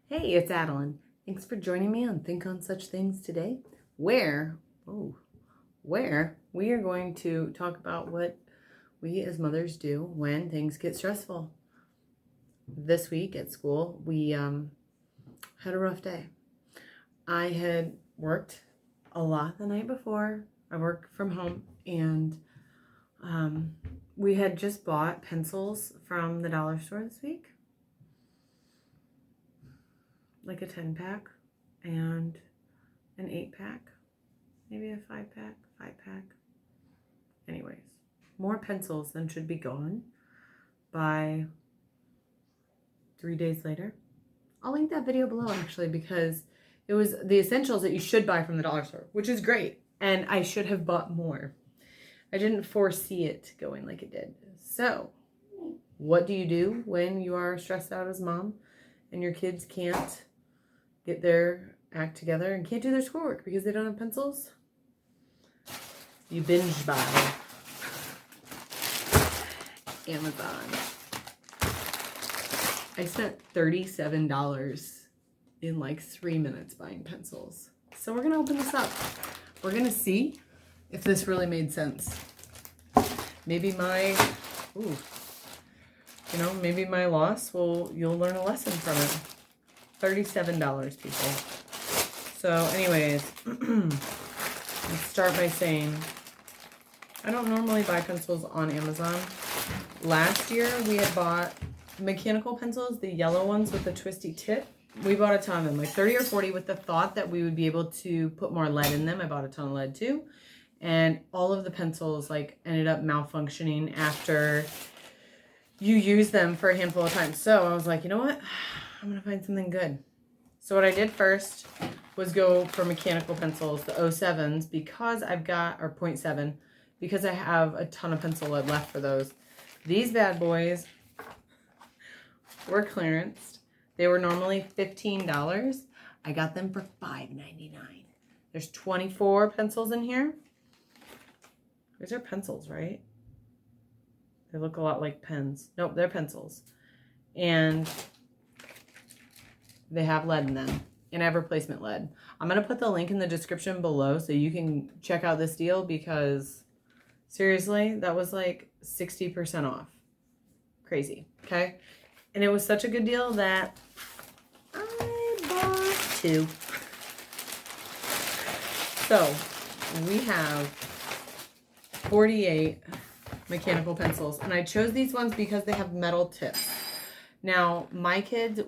Hey, it's Adeline. Thanks for joining me on Think on Such Things today, where we are going to talk about what we as mothers do when things get stressful. This week at school, we had a rough day. I had worked a lot the night before. I work from home, and we had just bought pencils from the dollar store this week. Like a 10-pack and an 8-pack, maybe a 5-pack. Anyways, more pencils than should be gone by 3 days later. I'll link that video below actually, because it was the essentials that you should buy from the dollar store, which is great. And I should have bought more. I didn't foresee it going like it did. So what do you do when you are stressed out as mom and your kids can't get their act together and can't do their schoolwork because they don't have pencils? You binge buy Amazon. I spent $37 in like 3 minutes buying pencils. So we're gonna open this up. We're gonna see if this really made sense. Maybe maybe my loss you'll learn a lesson from it. $37, people. So anyways, let's start by saying I don't normally buy pencils on Amazon. Last year we had bought mechanical pencils, the yellow ones with the twisty tip. We bought a ton of them, like 30 or 40, with the thought that we would be able to put more lead in them. I bought a ton of lead too. And all of the pencils like ended up malfunctioning after you use them for a handful of times. So I was like, you know what? I'm going to find something good. So what I did first was go for mechanical pencils, the 07s, because I've got, or 0.7, because I have a ton of pencil lead left for those. These bad boys were clearanced. They were normally $15. I got them for $5.99. There's 24 pencils in here. These are pencils, right? They look a lot like pens. Nope, they're pencils. And they have lead in them, and I have replacement lead. I'm going to put the link in the description below so you can check out this deal, because seriously, that was like 60% off. Crazy, okay? And it was such a good deal that I bought 2. So we have 48 mechanical pencils, and I chose these ones because they have metal tips. Now, my kids,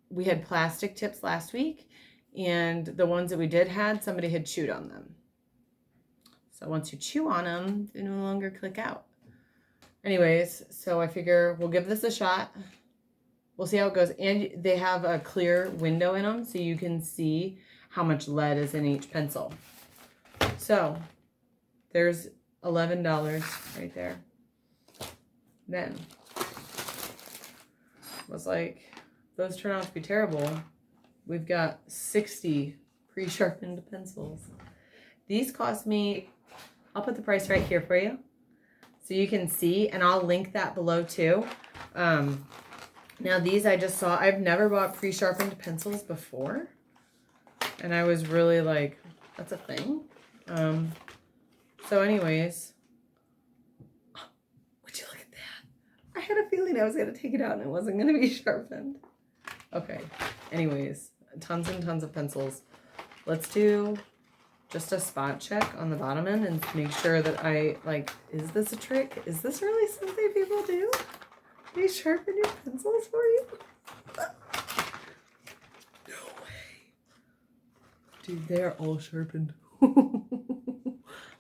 we had plastic tips last week, and the ones that we did had, somebody had chewed on them. So once you chew on them, they no longer click out. Anyways, so I figure we'll give this a shot. We'll see how it goes. And they have a clear window in them, so you can see how much lead is in each pencil. So there's $11 right there. Then was like, those turn out to be terrible. We've got 60 pre-sharpened pencils. These cost me, I'll put the price right here for you so you can see, and I'll link that below too. Now these I just saw, I've never bought pre-sharpened pencils before, and I was really like, that's a thing. So anyways, would you look at that? I had a feeling I was going to take it out and it wasn't going to be sharpened. Okay, anyways, tons and tons of pencils. Let's do just a spot check on the bottom end and make sure that is this a trick? Is this really something people do? They sharpen your pencils for you? No way. Dude, they're all sharpened.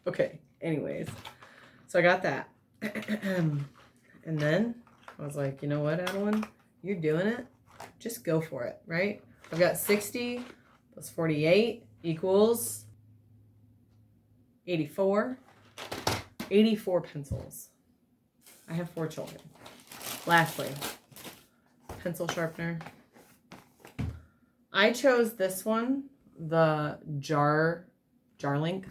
Okay, anyways, so I got that. And then I was like, you know what, Adeline? You're doing it. Just go for it, right? I've got 60 plus 48 equals 84. 84 pencils. I have 4 children. Lastly, pencil sharpener. I chose this one, the Jarlink,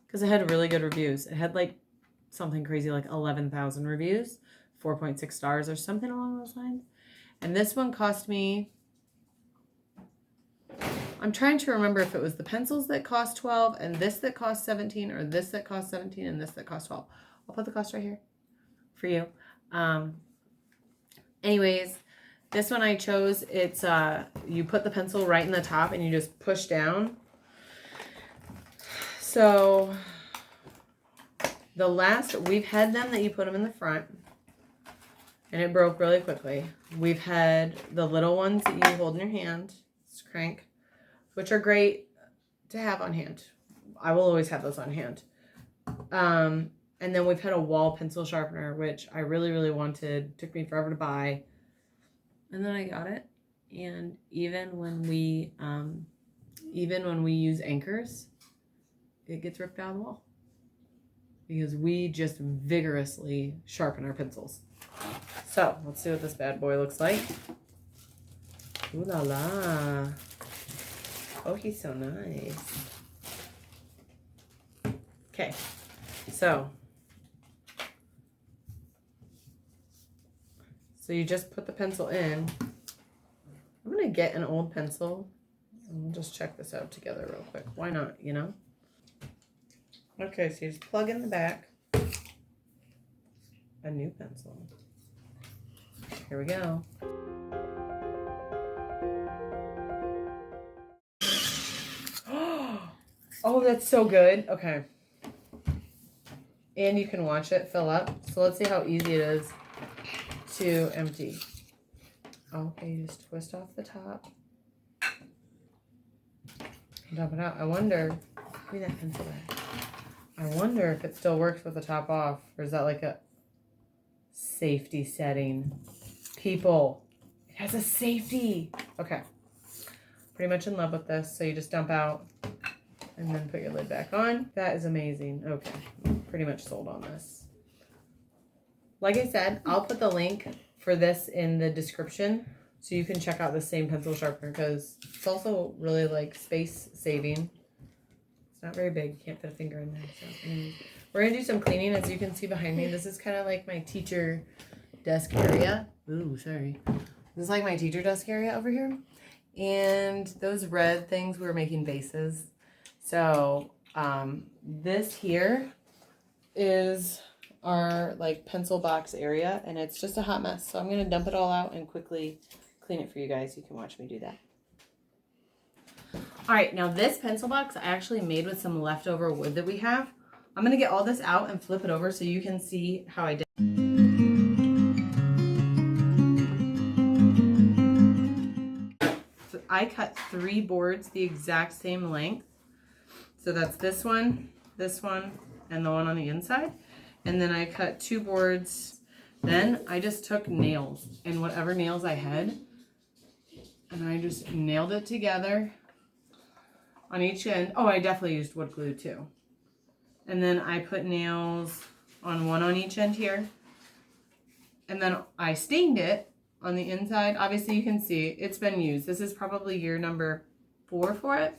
because it had really good reviews. It had like something crazy like 11,000 reviews, 4.6 stars or something along those lines. And this one cost me I'm trying to remember if it was the pencils that cost 12 and this that cost 17, or this that cost 17 and this that cost 12. I'll put the cost right here for you. Anyways, this one I chose, it's you put the pencil right in the top and you just push down. So we've had them that you put them in the front and it broke really quickly. We've had the little ones that you hold in your hand, it's crank, which are great to have on hand. I will always have those on hand. And then we've had a wall pencil sharpener, which I really, really wanted. Took me forever to buy. And then I got it. And even when we use anchors, it gets ripped out of the wall. Because we just vigorously sharpen our pencils. So, let's see what this bad boy looks like. Ooh la la. Oh, he's so nice. Okay, so you just put the pencil in. I'm going to get an old pencil and we'll just check this out together real quick. Why not, you know? Okay, so you just plug in the back a new pencil. Here we go. Oh, that's so good. Okay. And you can watch it fill up. So let's see how easy it is to empty. Okay, you just twist off the top. Dump it out. I wonder, give me that pencil back. I wonder if it still works with the top off, or is that like a safety setting? People, it has a safety. Okay. Pretty much in love with this. So you just dump out and then put your lid back on. That is amazing. Okay. I'm pretty much sold on this. Like I said, I'll put the link for this in the description so you can check out the same pencil sharpener because it's also really like space saving. It's not very big. You can't fit a finger in there. So we're going to do some cleaning. As you can see behind me, this is kind of like my teacher desk area. Ooh, sorry. This is like my teacher desk area over here. And those red things, we were making bases. So this here is our like pencil box area, and it's just a hot mess. So I'm going to dump it all out and quickly clean it for you guys. You can watch me do that. All right, now this pencil box I actually made with some leftover wood that we have. I'm going to get all this out and flip it over so you can see how I did. So I cut 3 boards the exact same length. So that's this one, and the one on the inside. And then I cut 2 boards. Then I just took nails and whatever nails I had, and I just nailed it together on each end. Oh, I definitely used wood glue too. And then I put nails on one on each end here. And then I stained it on the inside. Obviously you can see it's been used. This is probably year number 4 for it.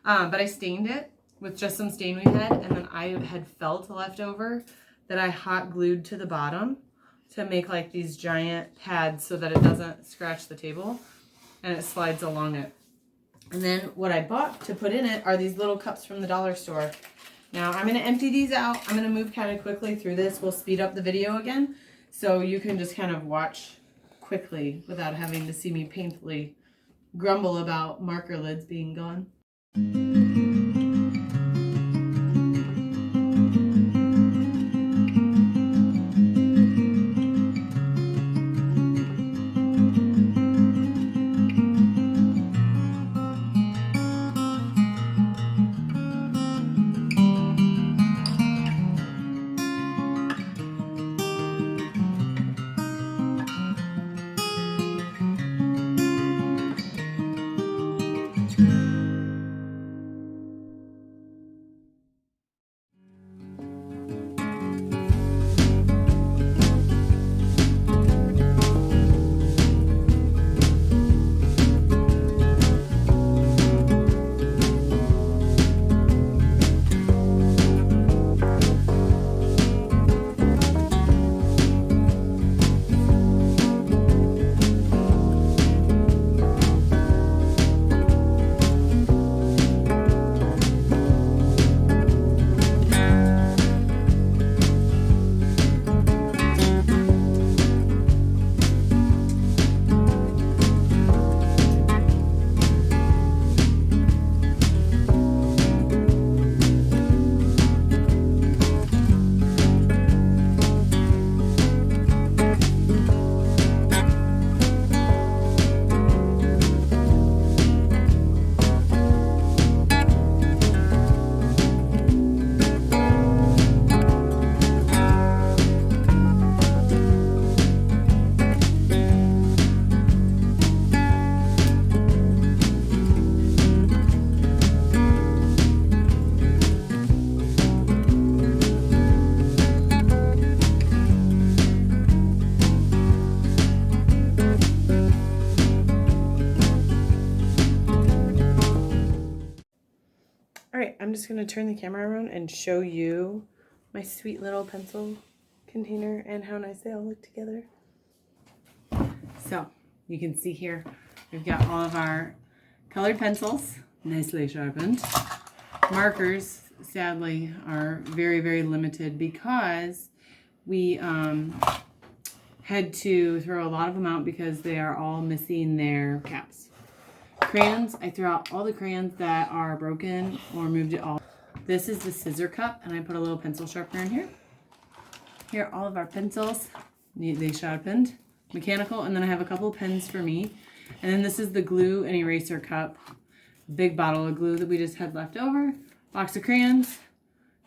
But I stained it with just some stain we had. And then I had felt left over that I hot glued to the bottom to make like these giant pads so that it doesn't scratch the table and it slides along it. And then what I bought to put in it are these little cups from the dollar store. Now I'm going to empty these out. I'm going to move kind of quickly through this. We'll speed up the video again so you can just kind of watch quickly without having to see me painfully grumble about marker lids being gone. right, I'm just going to turn the camera around and show you my sweet little pencil container and how nice they all look together. So, you can see here, we've got all of our colored pencils, nicely sharpened. Markers, sadly, are very, very limited because we had to throw a lot of them out because they are all missing their caps. Crayons, I threw out all the crayons that are broken or moved it all. This is the scissor cup, and I put a little pencil sharpener in here. Here are all of our pencils, neatly sharpened, mechanical, and then I have a couple of pens for me. And then this is the glue and eraser cup, big bottle of glue that we just had left over, box of crayons,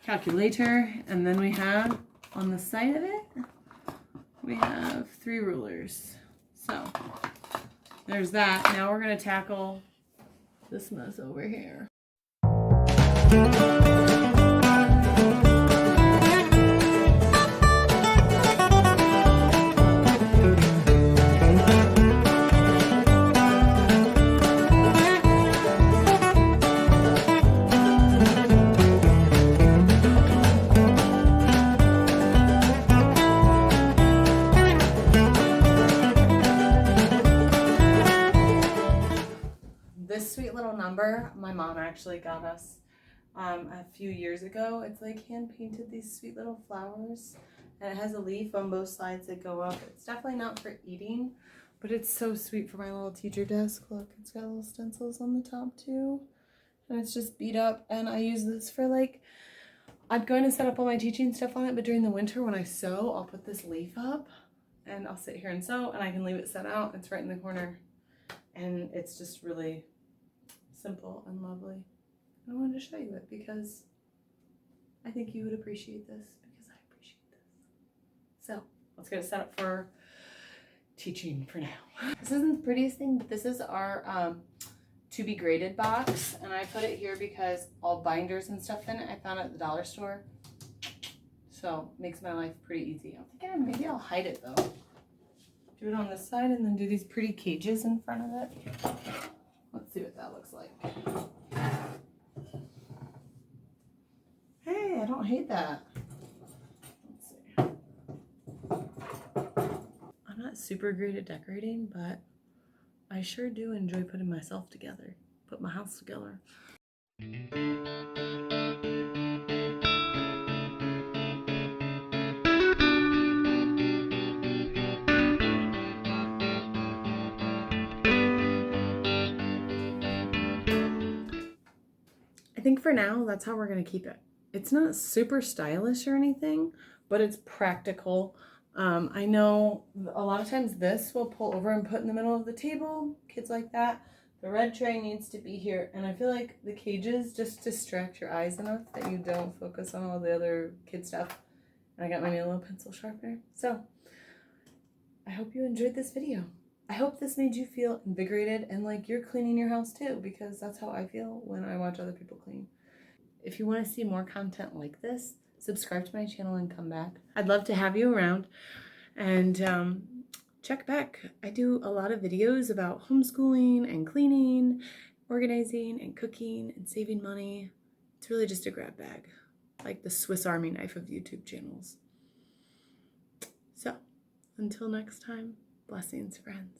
calculator, and then we have on the side of it, we have 3 rulers. So there's that. Now we're going to tackle this mess over here. This sweet little number, my mom actually got us a few years ago. It's like hand painted, these sweet little flowers, and it has a leaf on both sides that go up. It's definitely not for eating, but it's so sweet for my little teacher desk. Look, it's got little stencils on the top too, and it's just beat up. And I use this for like, I'm going to set up all my teaching stuff on it, but during the winter when I sew, I'll put this leaf up and I'll sit here and sew, and I can leave it set out. It's right in the corner, and it's just really simple and lovely. I wanted to show you it because I think you would appreciate this, because I appreciate this. So let's get it set up for teaching for now. This isn't the prettiest thing, but this is our to be graded box, and I put it here because all binders and stuff in it I found at the dollar store. So it makes my life pretty easy. I'm thinking maybe I'll hide it though. Do it on this side and then do these pretty cages in front of it. Let's see what that looks like. Hey, I don't hate that. Let's see. I'm not super great at decorating, but I sure do enjoy putting myself together, put my house together. I think for now, that's how we're going to keep it. It's not super stylish or anything, but it's practical. I know a lot of times this will pull over and put in the middle of the table. Kids like that. The red tray needs to be here. And I feel like the cages just distract your eyes enough that you don't focus on all the other kid stuff. And I got my new little pencil sharpener. So I hope you enjoyed this video. I hope this made you feel invigorated and like you're cleaning your house too, because that's how I feel when I watch other people clean. If you want to see more content like this, subscribe to my channel and come back. I'd love to have you around, and check back. I do a lot of videos about homeschooling and cleaning, organizing and cooking and saving money. It's really just a grab bag, like the Swiss Army knife of YouTube channels. So until next time, blessings, friends.